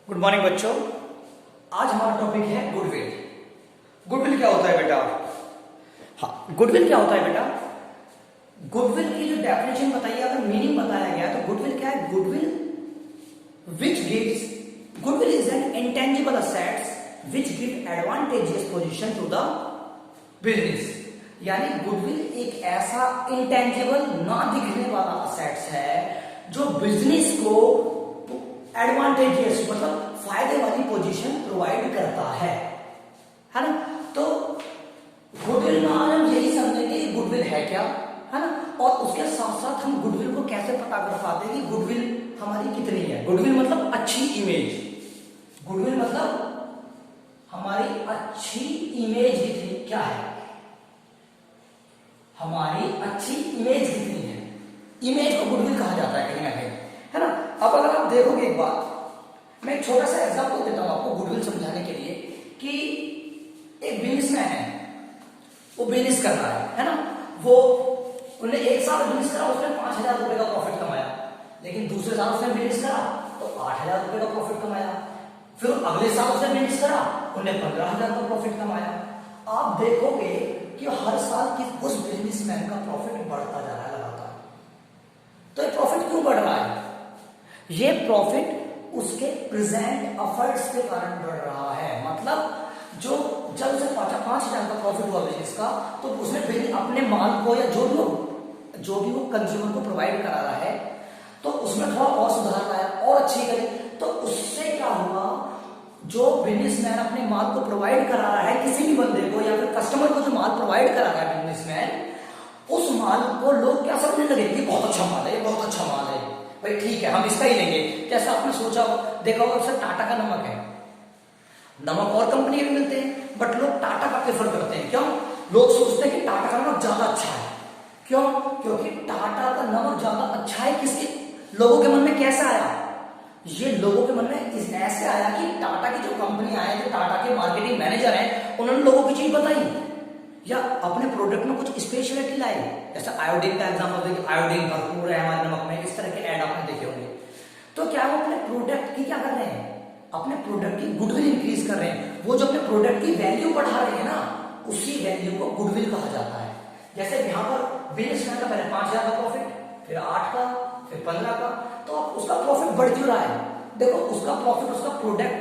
Good morning बच्चों। आज हमारा टॉपिक है गुडविल। गुडविल क्या होता है बेटा? हाँ, गुडविल क्या होता है बेटा? गुडविल की जो डेफिनेशन बताइए, अगर मीनिंग बताया गया तो गुडविल क्या है? Goodwill which gives goodwill is an intangible assets which give advantageous position to the business. यानी गुडविल एक ऐसा इंटेंजिबल ना दिखने वाला असेट्स है जो बिजनेस को एडवांटेजियस मतलब फायदे वाली पोजीशन प्रोवाइड करता है ना? तो गुडविल में आज हम यही समझेंगे कि गुडविल है क्या, है ना, और उसके साथ साथ हम गुडविल को कैसे पता कर पाते हैं कि गुडविल हमारी कितनी है। गुडविल मतलब अच्छी इमेज। गुडविल मतलब हमारी अच्छी इमेज कितनी क्या है, हमारी अच्छी इमेज कितनी है। इमेज को गुडविल कहा जाता है कहीं ना कहीं, है ना। अब अगर आप देखोगे एक बात, मैं एक छोटा सा एग्जांपल देता हूं आपको गुडविल समझाने के लिए कि एक बिजनेसमैन है, वो बिजनेस कर रहा है ना। वो उन्हें एक साल बिजनेस करा, उसने 5,000 रुपए का प्रॉफिट कमाया। लेकिन दूसरे साल उसने बिजनेस करा तो 8,000 रुपए का प्रॉफिट कमाया। फिर अगले साल उसने बिजनेस करा, उन्हें 15,000 का प्रॉफिट कमाया। आप देखोगे कि हर साल की उस बिजनेसमैन का प्रॉफिट बढ़ता जा रहा है लगातार। तो ये प्रॉफिट क्यों बढ़ रहा है? ये प्रॉफिट उसके प्रेजेंट एफर्ट्स के कारण बढ़ रहा है। मतलब जो जब उसे 5,000 का प्रॉफिट हुआ बिजनेस का, तो उसने फिर अपने माल को या जो भी वो कंज्यूमर को प्रोवाइड करा रहा है, तो उसमें थोड़ा और सुधार लाया और अच्छी करे। तो उससे क्या हुआ, जो बिजनेसमैन अपने माल को प्रोवाइड करा रहा है किसी भी बंदे को या फिर कस्टमर को, जो माल प्रोवाइड करा रहा है बिजनेसमैन, उस माल को लोग क्या समझने लगे, ये बहुत अच्छा माल है, ये बहुत अच्छा माल है, भाई ठीक है हम इसका ही लेंगे। जैसा आपने सोचा हो, देखा होगा सर टाटा का नमक है, नमक और कंपनी में मिलते हैं बट लोग टाटा का प्रेफर करते हैं। क्यों? लोग सोचते हैं कि टाटा का नमक ज्यादा अच्छा है। क्यों? क्योंकि टाटा का नमक ज्यादा अच्छा है। किसके लोगों के मन में कैसे आया? ये लोगों के मन में ऐसे आया कि टाटा की जो कंपनी आए, जो टाटा के मार्केटिंग मैनेजर हैं, उन्होंने लोगों की चीज बताई या अपने प्रोडक्ट में कुछ स्पेशलिटी लाई। जैसे आयोडीन का एग्जांपल देखिए, आयोडीन भरपूर है हमारे नमक में, इस तरह के ऐड आपने देखे होंगे। तो क्या वो अपने प्रोडक्ट की क्या कर रहे हैं, अपने प्रोडक्ट की गुडविल इंक्रीज कर रहे हैं। वो जो अपने प्रोडक्ट की वैल्यू बढ़ा रहे हैं ना, उसी वैल्यू को गुडविल कहा जाता है। जैसे यहाँ पर बिजनेसमैन का पहले 5,000 का प्रॉफिट, फिर 8 का, फिर 15 का, तो अब उसका प्रॉफिट बढ़ क्यों रहा है? देखो उसका प्रॉफिट, उसका प्रोडक्ट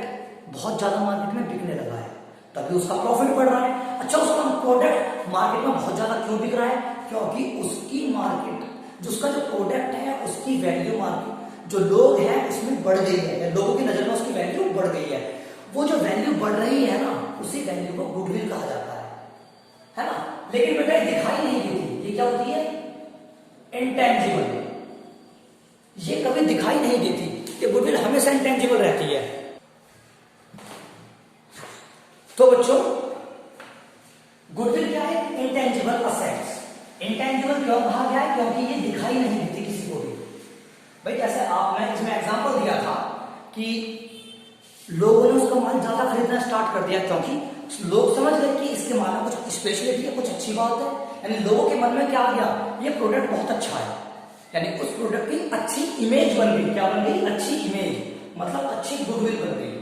बहुत ज्यादा मार्केट में बिकने लगा है, तभी उसका प्रॉफिट बढ़ रहा है। अच्छा, उसका प्रोडक्ट मार्केट में बहुत ज्यादा क्यों बिक रहा है? क्योंकि उसकी मार्केट, जिसका जो प्रोडक्ट है उसकी वैल्यू मार्केट, जो लोग हैं उसमें बढ़ गई है, लोगों की नजर में उसकी वैल्यू बढ़ गई है। वो जो वैल्यू बढ़ रही है ना, उसी वैल्यू को गुडविल कहा जाता है ना। लेकिन बेटा दिखाई नहीं देती। ये क्या होती है? इंटेंजिबल। ये कभी दिखाई नहीं देती। ये गुडविल हमेशा इंटेंजिबल रहती है। तो बच्चों, गुडविल क्या है? Intangible assets. इंटेंजिबल क्यों कहा गया है? क्योंकि ये दिखाई नहीं देती किसी को भी। भाई जैसे मैं इसमें एग्जांपल दिया था कि लोगों ने उसका माल ज्यादा खरीदना स्टार्ट कर दिया क्योंकि लोग समझ गए कि इसके माल में कुछ स्पेशलिटी है, कुछ अच्छी बात है। यानी लोगों के मन में क्या आ गया, ये प्रोडक्ट बहुत अच्छा है, यानी उस प्रोडक्ट की अच्छी इमेज बन गई। क्या बन गई? अच्छी इमेज, मतलब अच्छी गुडविल बन गई,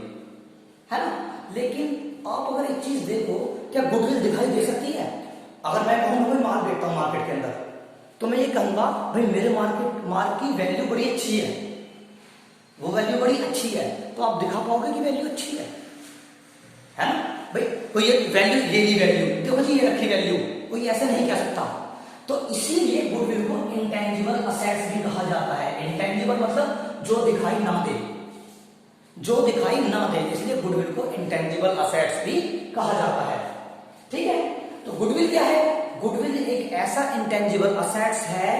है ना। लेकिन आप अगर एक चीज देखो, क्या गुडविल दिखाई दे सकती है? अगर मैं कहूँ कोई माल बेचता हूँ मार्केट के अंदर, तो मैं ये कहूंगा भाई मेरे माल की वैल्यू बड़ी अच्छी है, वो वैल्यू बड़ी अच्छी है, तो आप दिखा पाओगे कि वैल्यू अच्छी है ना। भाई कोई ये वैल्यू, ये वैल्यू देखो जी, ये रखी वैल्यू, कोई ऐसे नहीं कह सकता। तो इसीलिए गुडविल को इंटेंजिबल असेट्स भी कहा जाता है। इंटेंजिबल मतलब जो दिखाई ना दे, जो दिखाई ना दे, इसलिए गुडविल को इंटेंजिबल असेट्स भी कहा जाता है। ठीक है, तो गुडविल क्या है? गुडविल एक ऐसा इंटेंजिबल असेट्स है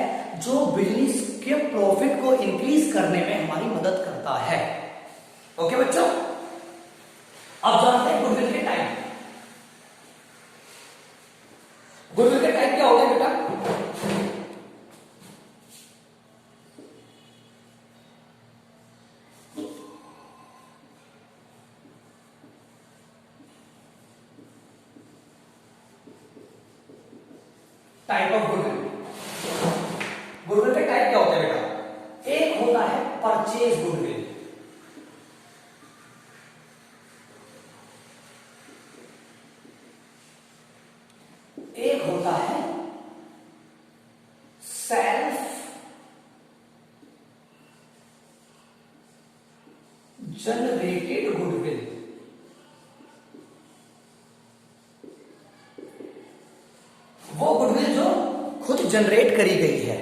जो बिजनेस के प्रॉफिट को इंक्रीज करने में हमारी मदद करता है। ओके बच्चों, अब जानते हैं गुडविल के टाइप। गुडविल के टाइप क्या होते हैं बेटा? Type of goodwill. गुडविल के टाइप क्या होते हैं बेटा? एक होता है परचेज गुडविल, जनरेटेड गुडविल, वो गुडविल जो खुद जनरेट करी गई है,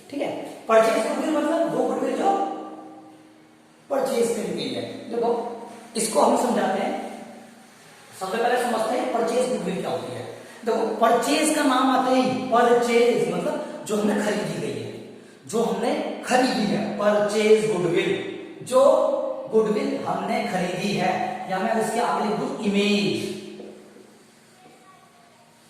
ठीक है। परचेज गुडविल मतलब वो गुडविल जो परचेज करी गई है। देखो इसको हम समझाते हैं, सबसे पहले समझते हैं परचेज गुडविल क्या होती है। देखो परचेज का नाम आते ही, परचेज मतलब जो हमने खरीदी गई है, जो हमने खरीदी है, परचेज गुडविल, जो गुडविल हमने खरीदी है, या मैं इसके आगे लिख दूं इमेज,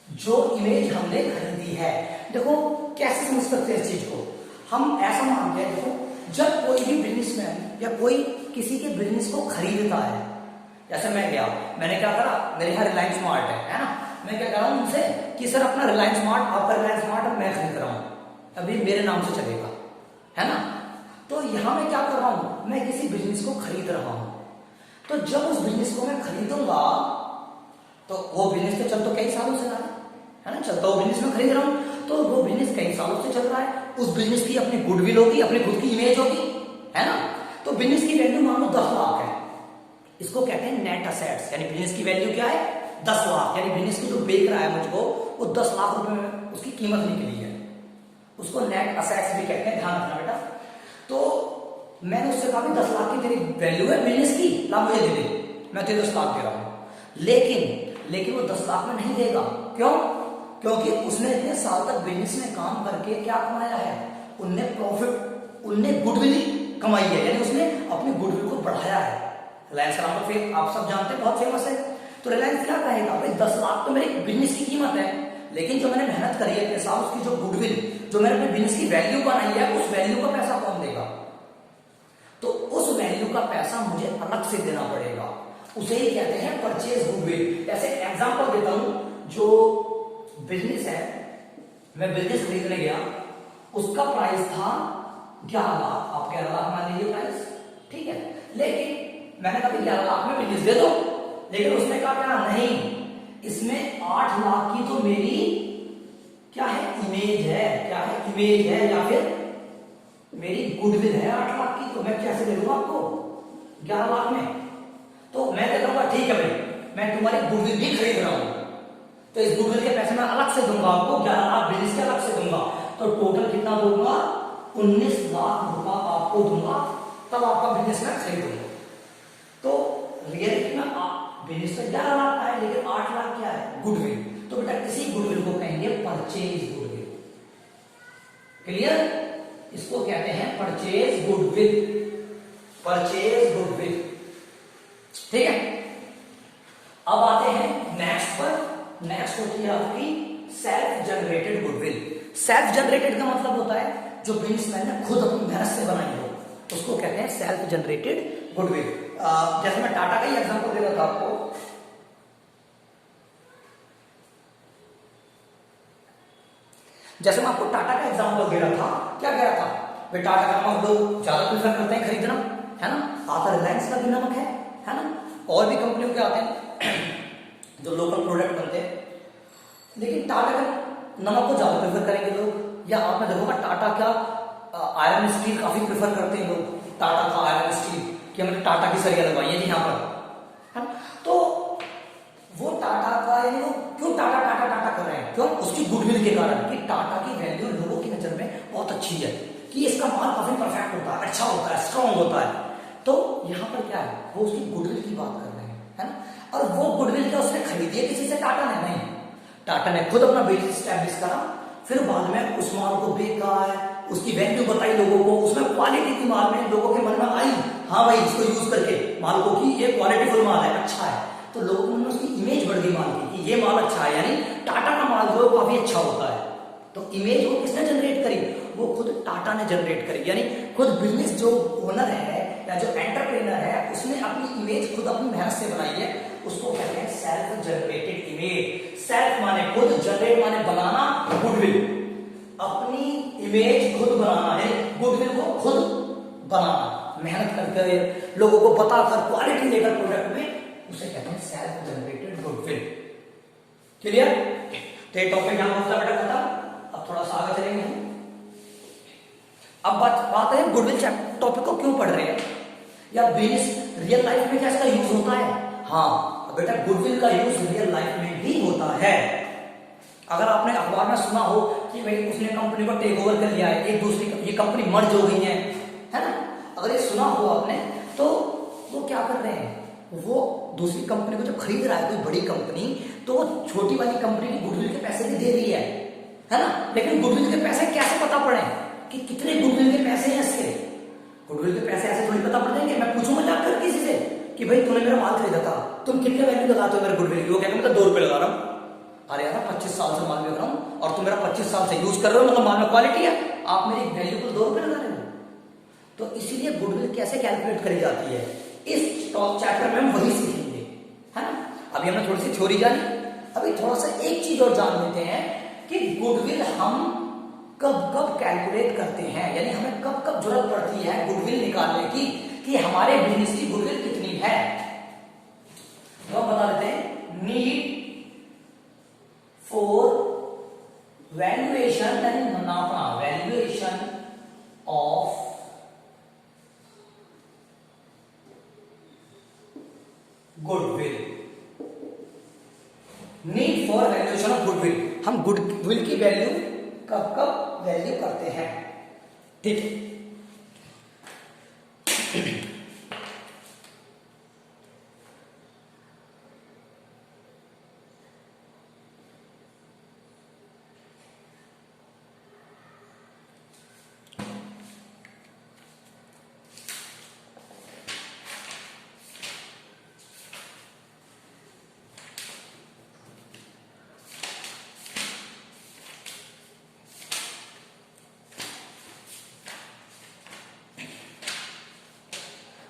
जो इमेज हमने खरीदी है। देखो कैसे समझ सकते हैं इस चीज को, हम ऐसा मानते हैं, देखो जब कोई भी बिजनेसमैन या कोई किसी के बिजनेस को खरीदता है, जैसे मैं गया, मैंने क्या करा, मेरे यहाँ रिलायंस स्मार्ट है ना, मैं क्या कर रहा हूं उनसे कि सर अपना रिलायंस स्मार्ट, आपका रिलायंस स्मार्ट मैं खरीद रहा हूं, अभी मेरे नाम से चलेगा, है ना। तो यहां मैं क्या कर रहा हूं, मैं किसी बिजनेस को खरीद रहा हूं। तो जब उस बिजनेस को मैं खरीदूंगा तो वो बिजनेस तो चल तो कई सालों से रहा है ना, चलता वो बिजनेस में खरीद रहा हूं, तो वो बिजनेस कई सालों से चल रहा है, उस बिजनेस की अपनी गुडविल होगी, अपनी खुद की इमेज होगी, है ना। तो बिजनेस की वैल्यू मान लो 10 लाख है, इसको कहते हैं नेट असेट्स, यानी बिजनेस की वैल्यू क्या है 10 लाख, यानी बिजनेस की जो बेच रहा है मुझको वो 10 लाख रुपए में उसकी कीमत निकली है, उसको नेट असेट्स भी कहते हैं, ध्यान रखना बेटा। तो मैंने उससे कहा 10 लाख की तेरी वैल्यू है बिजनेस की, ला मुझे दे दे, मैं तुझे 10 लाख दे रहा हूं, लेकिन वो 10 लाख में नहीं देगा, क्यों, क्योंकि उसने इतने साल तक बिजनेस में काम करके क्या कमाया है, उनने प्रॉफिट, उनने गुडविल कमाई है, यानी उसने अपनी गुडविल को बढ़ाया है। रिलायंस का नाम तो फिर आप सब जानते हैं, बहुत फेमस है। तो रिलायंस क्या कहेगा, भाई 10 लाख तो मेरे बिजनेस की कीमत है, लेकिन जो मैंने मेहनत करी है इतने साल, उसकी जो गुडविल, जो मैंने अपने बिजनेस की वैल्यू बनाई है, उस वैल्यू का पैसा कौन देगा, तो उस वैल्यू का पैसा मुझे अलग से देना पड़ेगा, उसे ही कहते हैं परचेज गुडविल। ऐसे एग्जांपल देता हूं, जो बिजनेस है, मैं बिजनेस खरीदने गया, उसका प्राइस था 11 लाख, आप 11 लाख मान लीजिए प्राइस, ठीक है, लेकिन मैंने कहा 11 लाख में बिजनेस दे दो, लेकिन उसने कहा क्या, नहीं, इसमें 8 लाख की तो मेरी क्या है, इमेज है, क्या है, इमेज है, या फिर मेरी गुडविल है 8 लाख की, तो मैं कैसे दे दूंगा आपको 11 लाख में, तो मैं दे दूंगा, ठीक है भाई मैं तुम्हारी गुडविल भी खरीद रहा हूं, तो इस गुडविल के पैसे मैं अलग से दूंगा आपको, 11 लाख बिजनेस के अलग से दूंगा, तो टोटल कितना दूंगा, 19 लाख रुपया आपको दूंगा, तब आपका बिजनेस मैं खरीदूंगा। तो रियलिटी में बिजनेस तो 11 लाख का है, लेकिन 8 लाख क्या है, गुडविल, तो बेटा इसी गुडविल को कहेंगे परचेज गुडविल, क्लियर, इसको कहते हैं परचेज गुडविल, परचेज गुडविल, ठीक है। अब आते हैं नेक्स्ट पर, नेक्स्ट होती है आपकी self generated goodwill. Self generated का मतलब होता है जो बिजनेसमैन ने खुद अपनी मेहनत से बनाई हो, उसको कहते हैं सेल्फ जनरेटेड गुडविल। जैसे मैं टाटा का ही एग्जांपल दे रहा था आपको, जैसे मैं आपको टाटा का एग्जांपल दे रहा था, क्या कह रहा था, वे टाटा का नमक लोग ज्यादा प्रेफर करते हैं खरीदना, है ना, आता रिलायंस का भी नमक है ना, और भी कंपनियों के आते हैं जो लोकल प्रोडक्ट बनते हैं, लेकिन टाटा का नमक को ज्यादा प्रेफर करेंगे लोग। या आपने देखोगा टाटा का आयरन स्टील काफी प्रेफर करते हैं लोग, टाटा का आयरन स्टील, कि हमने टाटा की सरिया लगवाई है यहाँ पर, है ना। तो वो टाटा का, यानी वो क्यों टाटा टाटा टाटा कर रहे हैं, क्यों, उसकी गुडविल के कारण, कि टाटा की वैल्यू लोगों की नजर में बहुत अच्छी है, कि इसका माल काफी परफेक्ट होता है, अच्छा होता है, स्ट्रांग होता है। तो यहाँ पर क्या है, वो उसकी गुडविल की बात कर रहे हैं, है ना। और वो गुडविल क्या उसने खरीदी है किसी से, टाटा ने नहीं, टाटा ने खुद अपना बिजनेस स्टैब्लिश करा, फिर बाद में उस माल को बेचा है, उसकी वैल्यू बताई लोगों को, उसमें क्वालिटी की माल में लोगों के मन में आई, हाँ भाई इसको यूज करके माल को, कि ये क्वालिटीफुल माल है, अच्छा है, तो लोगों में उसकी इमेज बढ़ गई माल की, कि ये माल अच्छा है, यानी टाटा का माल जो है काफी अच्छा होता है। तो इमेज वो किसने जनरेट करी, वो खुद टाटा ने जनरेट करी, यानी खुद बिजनेस जो ओनर है या जो एंटरप्रेन्योर है, उसने अपनी इमेज खुद अपनी मेहनत से बनाई है, उसको कहते हैं सेल्फ जनरेटेड इमेज। सेल्फ माने खुद, जनरेट माने बनाना, गुडविल अपनी इमेज खुद बनाना है, गुडविल को खुद बनाना, मेहनत करके लोगों को बताकर क्वालिटी लेकर प्रोडक्ट में, उसे कहते हैं सेल्फ जनरेटेड गुडविल। क्लियर, तो ये टॉपिक यहां होता बेटा खत्म। अब थोड़ा सा आगे चलेंगे हम। अब बात है गुडविल टॉपिक को क्यों पढ़ रहे हैं, या बिजनेस रियल लाइफ में क्या इसका यूज होता है? हाँ बेटा, गुडविल का यूज रियल लाइफ में भी होता है। अगर आपने अखबार में सुना हो कि भाई उसने कंपनी को टेक ओवर कर लिया है, एक दूसरी ये कंपनी मर्ज हो गई है ना, अगर ये सुना हो आपने, तो वो क्या कर रहे हैं, वो दूसरी कंपनी को जब खरीद रहा है कोई बड़ी कंपनी, तो वो छोटी वाली कंपनी की गुडविल के पैसे भी दे रही है ना। लेकिन गुडविल के पैसे कैसे पता पड़े कि कितने गुडविल के पैसे हैं इसके? गुडविल के पैसे ऐसे थोड़ी पता पड़ जाएंगे। मैं पूछूंगा जाकर किसी से कि भाई तूने मेरा माल खरीदा था, तुम कितने वैल्यू लगाते हो मेरे गुडविल की? वो कहते हैं मैं तो 2 रुपए लगा रहा हूँ। अरे यार 25 साल से माल बेच रहा हूँ और तुम मेरा 25 साल से यूज कर रहे हो, मतलब माल में क्वालिटी है, आप मेरी वैल्यू को 2 रुपए लगा रहे हो। तो इसीलिए गुडविल कैसे कैलकुलेट करी जाती है, इस टॉप चैप्टर में हम वही सीखेंगे, है ना। अभी हमने थोड़ी सी थ्योरी जानी, अभी थोड़ा सा एक चीज और जान लेते हैं कि गुडविल हम कब कब कैलकुलेट करते हैं, यानी हमें कब कब जरूरत पड़ती है गुडविल निकालने की कि हमारे बिजनेस की गुडविल कितनी है। तो हम बता देते हैं, नीड फॉर वैल्यूएशन, यानी मुनाफा, valuation of goodwill, need for valuation of goodwill, हम गुडविल की वैल्यू कब कब वैल्यू करते हैं, ठीक है।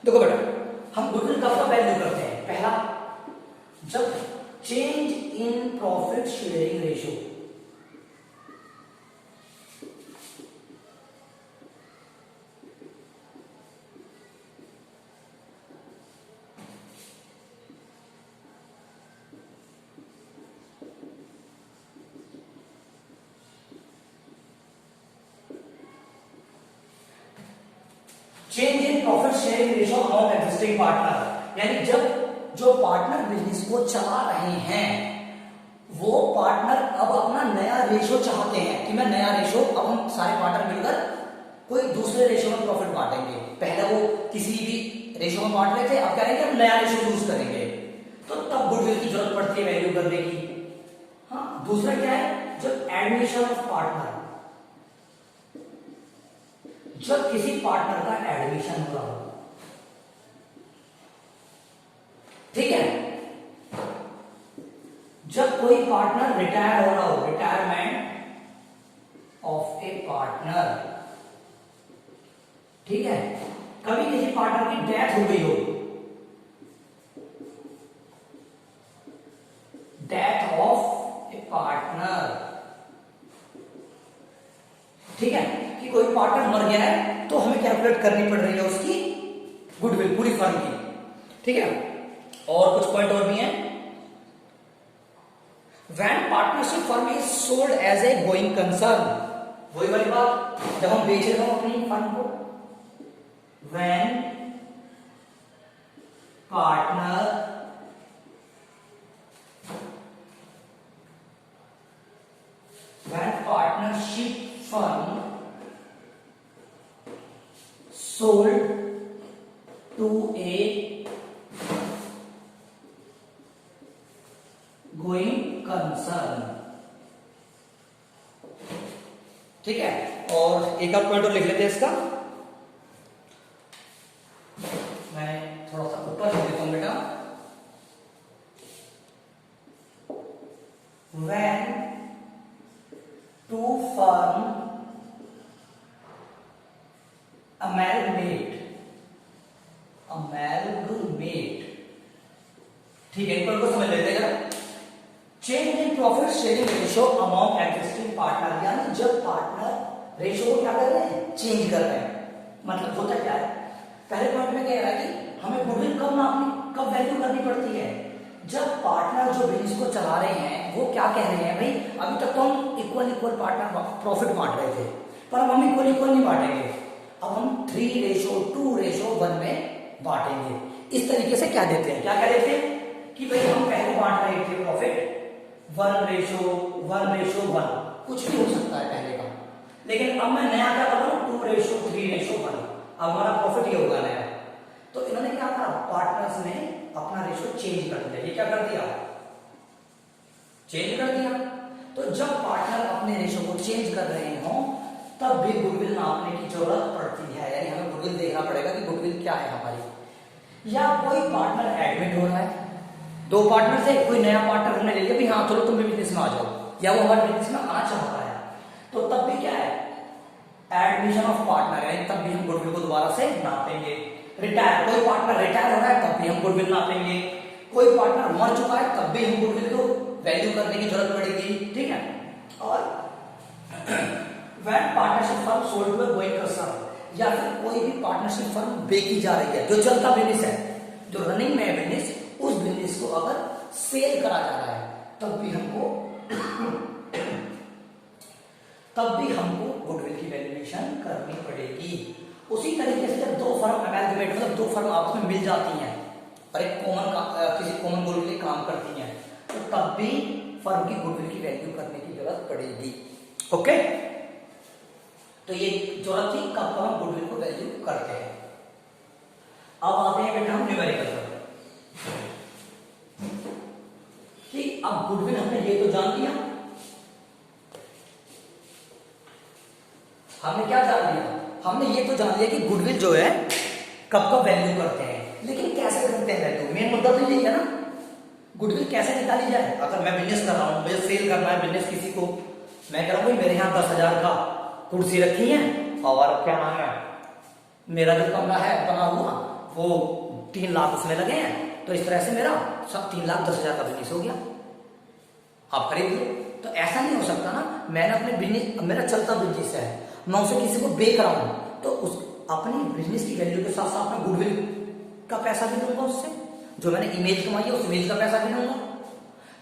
देखो बेटा, हम गुडविल कब कब वैल्यू करते हैं? पहला, जब change in profit sharing ratio, change in profit sharing ratio among existing partner, यानी जब जो पार्टनर बिजनेस को चला रहे हैं वो पार्टनर अब अपना नया रेशियो चाहते हैं कि मैं नया रेशियो, अब हम सारे पार्टनर मिलकर कोई दूसरे रेशियो में प्रॉफिट बांटेंगे। पहले वो किसी भी रेशियो में बांट रहे थे, अब कह रहे हैं कि हम नया रेशियो यूज करेंगे, तो तब गुडविल की जरूरत पड़ती है वैल्यू करने की। हाँ, दूसरा क्या है, जब एडमिशन ऑफ पार्टनर, जब किसी पार्टनर का एडमिशन हो रहा हो, ठीक है, जब कोई पार्टनर रिटायर हो रहा हो, रिटायरमेंट ऑफ ए पार्टनर, ठीक है, कभी किसी पार्टनर की डेथ हो गई हो, डेथ ऑफ ए पार्टनर, ठीक है, कि कोई पार्टनर मर गया है तो हमें कैलकुलेट करनी पड़ रही है उसकी गुडविल पूरी फर्म की, ठीक है। और कुछ पॉइंट और भी हैं। When partnership firm is sold as a going concern, वही वाली बात, जब हम बेच रहे हो अपनी फर्म को, when partnership firm sold to a going concern, ठीक है। और एक आध पॉइंट और लिख लेते हैं इसका, मैं थोड़ा सा ऊपर लिख देता हूं बेटा। When two firm amalgamate, ठीक है, इनको समझ लेते हैं। Change in profit sharing ratio among existing partner, यानी जब पार्टनर रेशियो को क्या कर रहे हैं, चेंज कर रहे हैं। मतलब होता क्या है, पहले पॉइंट में कह रहा है कि हमें गुडविल कब नापनी, कब वैल्यू करनी पड़ती है, जब पार्टनर जो बिजनेस को चला रहे हैं वो क्या कह रहे हैं, भाई अभी तक तो हम इक्वल पार्टनर प्रॉफिट बांट रहे थे, पर अब हम इक्वल नहीं बांटेंगे, अब हम 3:2:1 में बांटेंगे। इस तरीके से क्या देते हैं, क्या क्या देते हैं कि भाई हम पहले बांट रहे थे प्रॉफिट 1:1 कुछ भी हो सकता है पहले का, लेकिन अब मैं नया क्या कर रहा हूं 2:3:1। अब हमारा प्रॉफिट ये होगा नया। तो इन्होंने क्या करा, पार्टनर्स ने अपना रेशो चेंज कर दिया। ये क्या कर दिया, चेंज कर दिया। तो जब पार्टनर अपने रेशो को चेंज कर रहे हो तब भी गुडविल नापने की जरूरत पड़ती है, यानी हमें गुडविल देखना पड़ेगा कि गुडविल क्या है हमारी। या कोई पार्टनर एडमिट हो रहा है, दो पार्टनर थे, कोई नया पार्टनर हमने ले लिया भी, हाँ चलो तुम भी बिजनेस में आ जाओ, या वो हमारे बिजनेस में आना चाहता है, तो तब भी क्या है एडमिशन ऑफ पार्टनर है, तब भी हम गुडविल को दोबारा से नापेंगे। रिटायर, कोई पार्टनर रिटायर हो रहा है तब भी हम गुडविल नापेंगे। कोई पार्टनर मर चुका है तब भी हम गुडविल को वैल्यू करने की जरूरत पड़ेगी, ठीक है। और when partnership firm sold to a going concern, या फिर कोई भी पार्टनरशिप फर्म बेची जा रही है, जो चलता बिजनेस है, जो रनिंग में है बिजनेस, उस बिजनेस को अगर सेल करा जा रहा है तब भी हमको गुडविल की वैल्यूएशन करनी पड़ेगी। उसी तरीके से जब दो फर्म अमेलगमेट, मतलब दो फर्म आपस में मिल जाती हैं और एक किसी कॉमन गोल के लिए काम करती हैं, तो तब भी फर्म की गुडविल की वैल्यू करने की जरूरत पड़ेगी। ओके, तो ये जरूरत थी कब हम गुडविल को वैल्यू करते हैं। अब आते हैं बेटा हम न्यूमेरिकल पर। ठीक, अब गुडविल हमने ये तो जान लिया, हमने क्या जान लिया, हमने ये तो जान लिया कि गुडविल जो है कब कब वैल्यू करते हैं, लेकिन कैसे करते हैं वैल्यू, मेन मुद्दा तो यही है ना, गुडविल कैसे निकाली जाए। अगर मैं बिजनेस कर रहा हूं, मुझे सेल करना है बिजनेस किसी को, मैं कह रहा हूं मेरे यहाँ 10,000 का कुर्सी रखी है और क्या नाम है, मेरा जो कमरा है बना हुआ वो 3 लाख उसमें लगे हैं, तो इस तरह से मेरा सब 3,10,000 का बिजनेस हो गया, आप खरीदिए। तो ऐसा नहीं हो सकता ना, मैंने अपने बिजनेस, मेरा चलता बिजनेस है, मैं उसे किसी को बेच रहा हूं, तो उस अपनी बिजनेस की वैल्यू के साथ साथ मैं गुडविल का पैसा भी दूंगा, उससे जो मैंने इमेज कमाई है उस इमेज का पैसा भी दूंगा।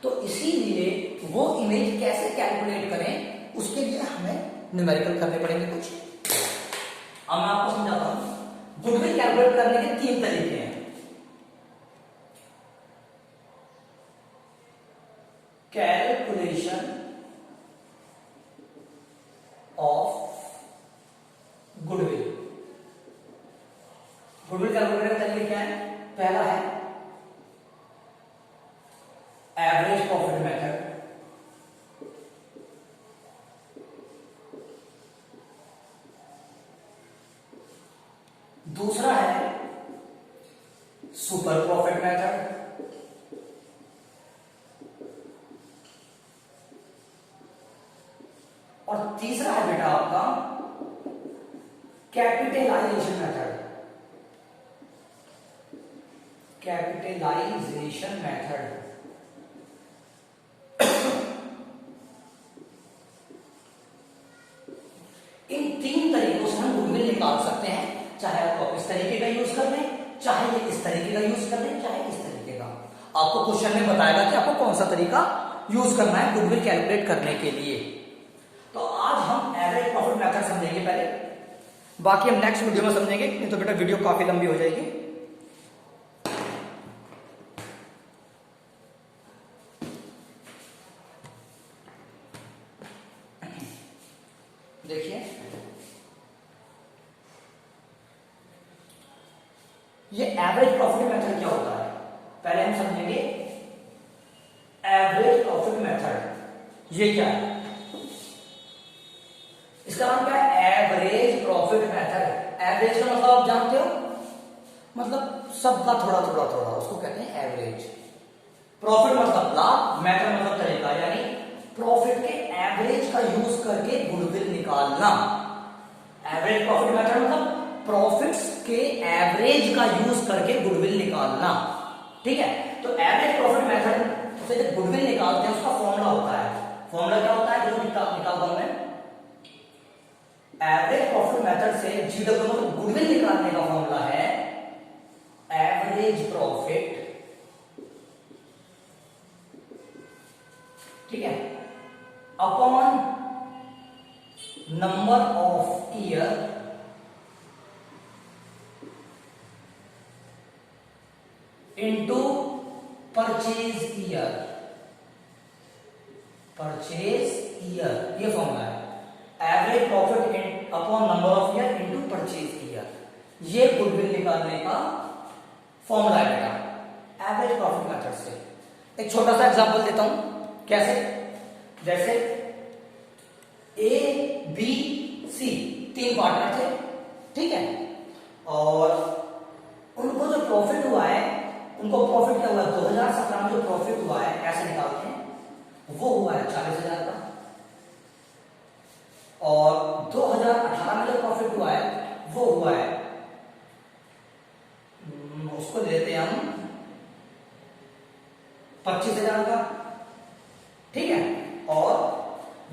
तो इसीलिए वो इमेज कैसे कैलकुलेट करें, उसके लिए हमें न्यूमेरिकल करने पड़ेंगे कुछ। अब मैं आपको समझाता हूं, गुडविल कैलकुलेट करने के 3 तरीके हैं। Calculation of goodwill, goodwill calculate करने का तरीका क्या है, पहला है एवरेज प्रॉफिट मेथड, दूसरा है सुपर प्रॉफिट मेथड, और तीसरा है बेटा आपका कैपिटलाइजेशन मेथड, कैपिटलाइजेशन मेथड। इन 3 तरीकों से हम गुडविल निकाल सकते हैं, चाहे आप इस तरीके का यूज कर लें, चाहे ये इस तरीके का यूज कर लें, चाहे इस तरीके का। आपको क्वेश्चन में बताएगा कि आपको कौन सा तरीका यूज करना है गुडविल कैलकुलेट करने के लिए। तो आज हम एवरेज प्रॉफिट मेथड समझेंगे पहले, बाकी हम नेक्स्ट वीडियो में समझेंगे, नहीं तो बेटा वीडियो काफी लंबी हो जाएगी। देखिए ये एवरेज प्रॉफिट मेथड क्या होता है, पहले हम समझेंगे एवरेज प्रॉफिट मेथड ये क्या है, इसका नाम क्या है, एवरेज प्रॉफिट मेथड। एवरेज का मतलब आप जानते हो, मतलब सबका थोड़ा थोड़ा थोड़ा, उसको कहते हैं एवरेज। प्रॉफिट मतलब लाभ, मेथड मतलब तरीका, यानी प्रॉफिट के एवरेज का यूज करके गुडविल निकालना। एवरेज प्रॉफिट मेथड मतलब प्रॉफिट्स के एवरेज का यूज करके गुडविल निकालना, ठीक है। तो एवरेज प्रॉफिट मेथड से जब गुडविल निकालते हैं उसका फॉर्मूला होता है, फॉर्मूला क्या होता है जो निकालता हूं मैं, एवरेज प्रॉफिट मेथड से जीडब्ल्यू मतलब गुडविल निकालने का फॉर्मूला है एवरेज प्रॉफिट, ठीक है, upon number of year into purchase year, purchase year, ये फॉर्मूला है। Average profit upon number of year into purchase year, ये गुडविल निकालने का फॉर्मूला है बेटा एवरेज प्रॉफिट मेथड से। एक छोटा सा एग्जांपल देता हूं, कैसे, जैसे ए बी सी तीन पार्टनर थे, ठीक है, और उनको जो प्रॉफिट हुआ है, उनको प्रॉफिट क्या हुआ, 2017 में जो प्रॉफिट हुआ है कैसे निकालते हैं, वो हुआ है 40,000 का, और 2018 में जो प्रॉफिट हुआ है वो हुआ है, उसको लेते हैं हम 25,000 का, ठीक है, और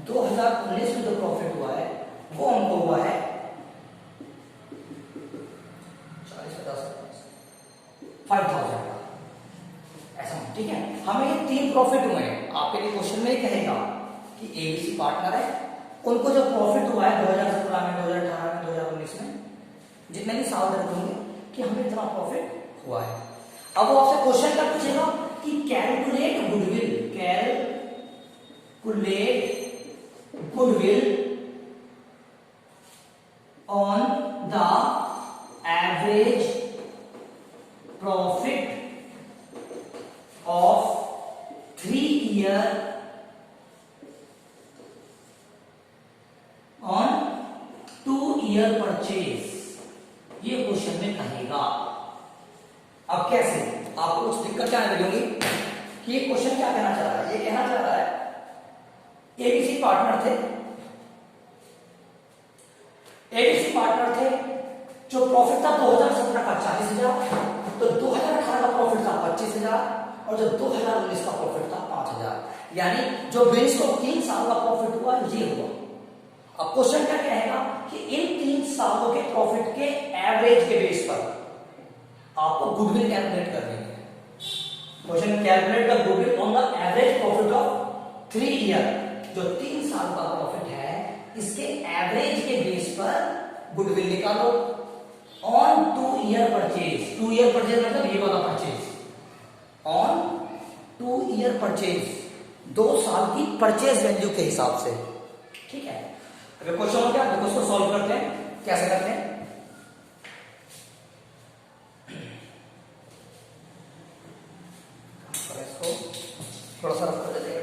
2019 में जो प्रॉफिट हुआ है वो हमको हुआ है 5,000 का, ऐसा, ठीक है। हमें ये तीन प्रॉफिट हुए हैं। आपके लिए क्वेश्चन में कहेगा कि एबीसी पार्टनर है, उनको जो प्रॉफिट हुआ है 2017 में, 2018 में, 2019 में, जितने भी साल दर्ज होंगे कि हमें इतना प्रॉफिट हुआ है। अब वो आपसे क्वेश्चन क्या पूछेगा कि calculate goodwill, calculate goodwill on the average profit of 3 year on 2 year purchase, ये क्वेश्चन में कहेगा। अब कैसे, आपको कुछ दिक्कत क्या लगेगी कि ये क्वेश्चन क्या कहना चाह रहा है, ये कहना चाह रहा है एबीसी पार्टनर थे, एबीसी पार्टनर थे, जो प्रॉफिट था 2017 का 40,000, तो 2018 का प्रॉफिट था 25,000, और जो 2019 का प्रॉफिट था 5,000, यानी जो बेस को 3 साल का प्रॉफिट हुआ ये हुआ। अब क्वेश्चन क्या कहेगा कि इन 3 सालों के प्रॉफिट के एवरेज के बेस पर आपको गुडविल कैलकुलेट करनी है। Question, calculate the goodwill on the average profit of 3 year, जो 3 साल का प्रॉफिट है इसके एवरेज के बेस पर गुडविल निकालो on 2 year purchase. 2 year purchase मतलब ये वाला परचेज, ऑन 2 ईयर परचेज, 2 साल की परचेज वैल्यू के हिसाब से, ठीक है। अगर क्वेश्चन हो गया तो उसको सॉल्व करते हैं, कैसे करते हैं, इसको थोड़ा सा रफ कर देते हैं।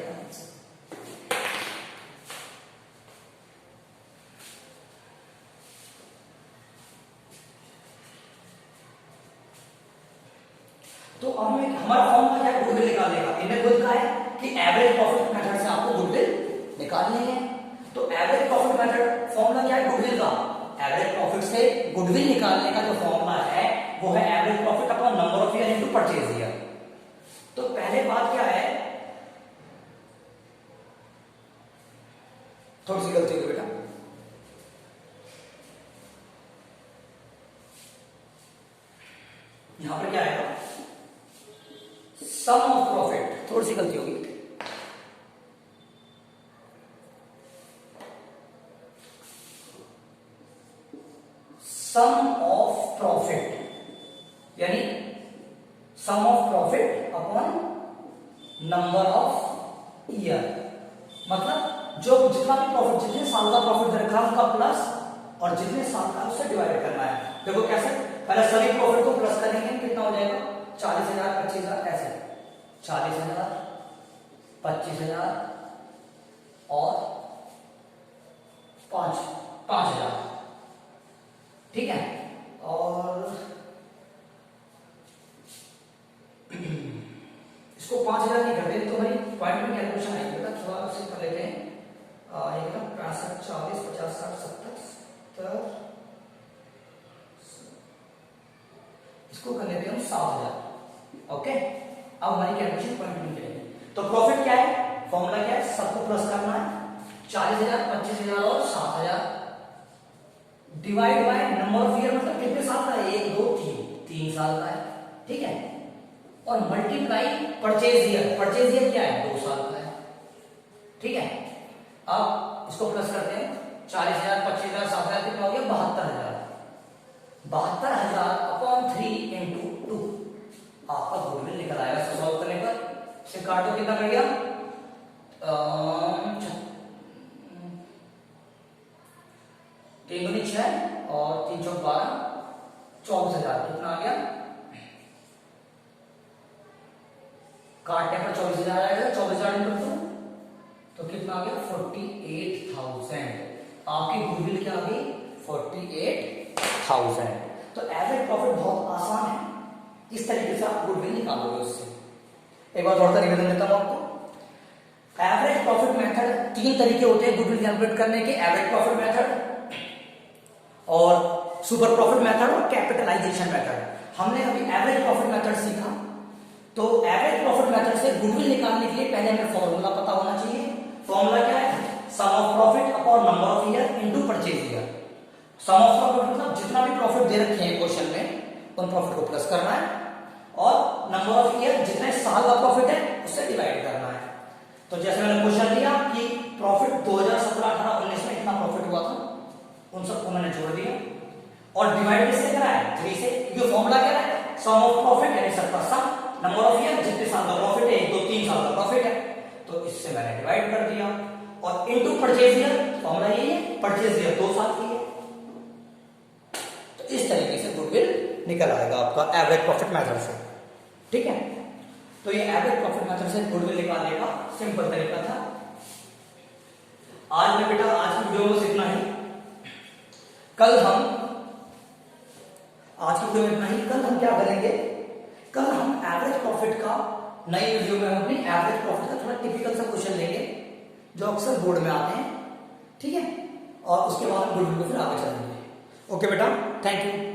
तो हमें हमारा फॉर्मूला क्या है, गुडविल निकालने का। इनमें खुद का है कि एवरेज प्रॉफिट मेथड से आपको गुडविल निकालनी है। तो एवरेज प्रॉफिट मेथड फॉर्मूला क्या है गुडविल का, एवरेज प्रॉफिट से गुडविल निकालने का जो फॉर्मूला है वो है average profit upon number of year into purchase year. तो पहले बात क्या है, थोड़ी सी गलती हो बेटा, यहां पर क्या आएगा, सम ऑफ प्रॉफिट, थोड़ी सी गलती होगी, सम ऑफ प्रॉफिट, यानी sum of profit upon number of year, मतलब जो जितना भी प्रॉफिट, जितने साल का प्रॉफिट दे रखा है उनका प्लस, और जितने साल का उससे डिवाइड करना है। देखो कैसे, पहले सभी प्रॉफिट को प्लस करेंगे, कितना हो जाएगा 40,000, 25,000, ऐसे 40,000, 25,000 और 5,000, ठीक है। और इसको 5,000 नहीं करते तो भाई पॉइंट में कैलकुलेशन आएगी बेटा, थोड़ा से कर लेते हैं, एकदम 65, 40, 50, 60, 70, 70, इसको कर लेते हैं 7,000, ओके। अब हमारी कैलकुलेशन पॉइंट में करेंगे। तो प्रॉफिट क्या है, फॉर्मूला क्या है, सबको प्लस करना है, 40,000, 25,000 और 7,000, divide by number of year, मतलब कितने साल का है, 1, 2, 3 साल का है, ठीक है, और multiply purchase year, purchase year क्या है 2 साल का है, ठीक है। अब इसको प्लस करते हैं, 40,000, 25,000, 7,000 कितना हो गया 72,000, 72,000 अपॉन 3 इंटू 2, आपका गुडविल निकल आएगा। इसको सॉल्व करने पर इसे काटो, कितना कर गया 3 दूनी 6 और 3 चौक 12, 24,000 कितना आ गया, काटने पर 24,000 आएगा, 24,000 इंटू 2 तो कितना आ गया 48,000। आपकी गुडविल क्या आ गई 48,000। तो एवरेज प्रॉफिट बहुत आसान है, इस तरीके से आप गुडविल निकालोगे उससे। एक बार थोड़ा सा निवेदन देता हूं आपको। एवरेज प्रॉफिट मेथड 3 तरीके होते हैं गुडविल कैलकुलेट करने के, एवरेज प्रॉफिट मेथड और सुपर प्रॉफिट मेथड और कैपिटलाइजेशन मेथड। हमने अभी एवरेज प्रॉफिट मेथड सीखा, तो एवरेज प्रॉफिट मेथड से गुडविल निकालने के लिए पहले हमें फॉर्मूला पता होना चाहिए। फॉर्मूला क्या है, sum of profit upon number of year into purchase year. Sum of profit मतलब जितना भी प्रॉफिट दे रखे हैं क्वेश्चन में उन प्रॉफिट को प्लस करना है, और नंबर ऑफ ईयर जितने साल का प्रॉफिट है उससे डिवाइड करना है। तो जैसे मैंने क्वेश्चन दिया कि प्रॉफिट 2017, 18, 19 में इतना प्रॉफिट हुआ था, उन सबको मैंने जोड़ दिया और डिवाइड किससे करा है 3 से। ये फॉर्मूला क्या है, सम ऑफ प्रॉफिट यानी सबका सम, नंबर ऑफ ईयर जितने साल का प्रॉफिट है, 1 2 3 साल का प्रॉफिट है, तो इससे मैंने डिवाइड कर दिया, और इनटू परचेज ईयर, फॉर्मूला यही है, परचेज ईयर 2 साल की है। तो इस तरीके से गुडविल निकल आएगा आपका एवरेज प्रॉफिट मेथड से, ठीक है। तो ये एवरेज प्रॉफिट मेथड से गुडविल निकालने का सिंपल तरीका था। आज में बेटा आज की वीडियो में इतना ही। कल हम आज की वीडियो में इतना ही। कल हम क्या करेंगे, कल हम एवरेज प्रॉफिट का नई वीडियो में हम अपनी एवरेज प्रॉफिट का थोड़ा टिपिकल सा क्वेश्चन लेंगे जो अक्सर बोर्ड में आते हैं, ठीक है, और उसके बाद हम गुडविल को फिर आगे चलेंगे। ओके बेटा, थैंक यू।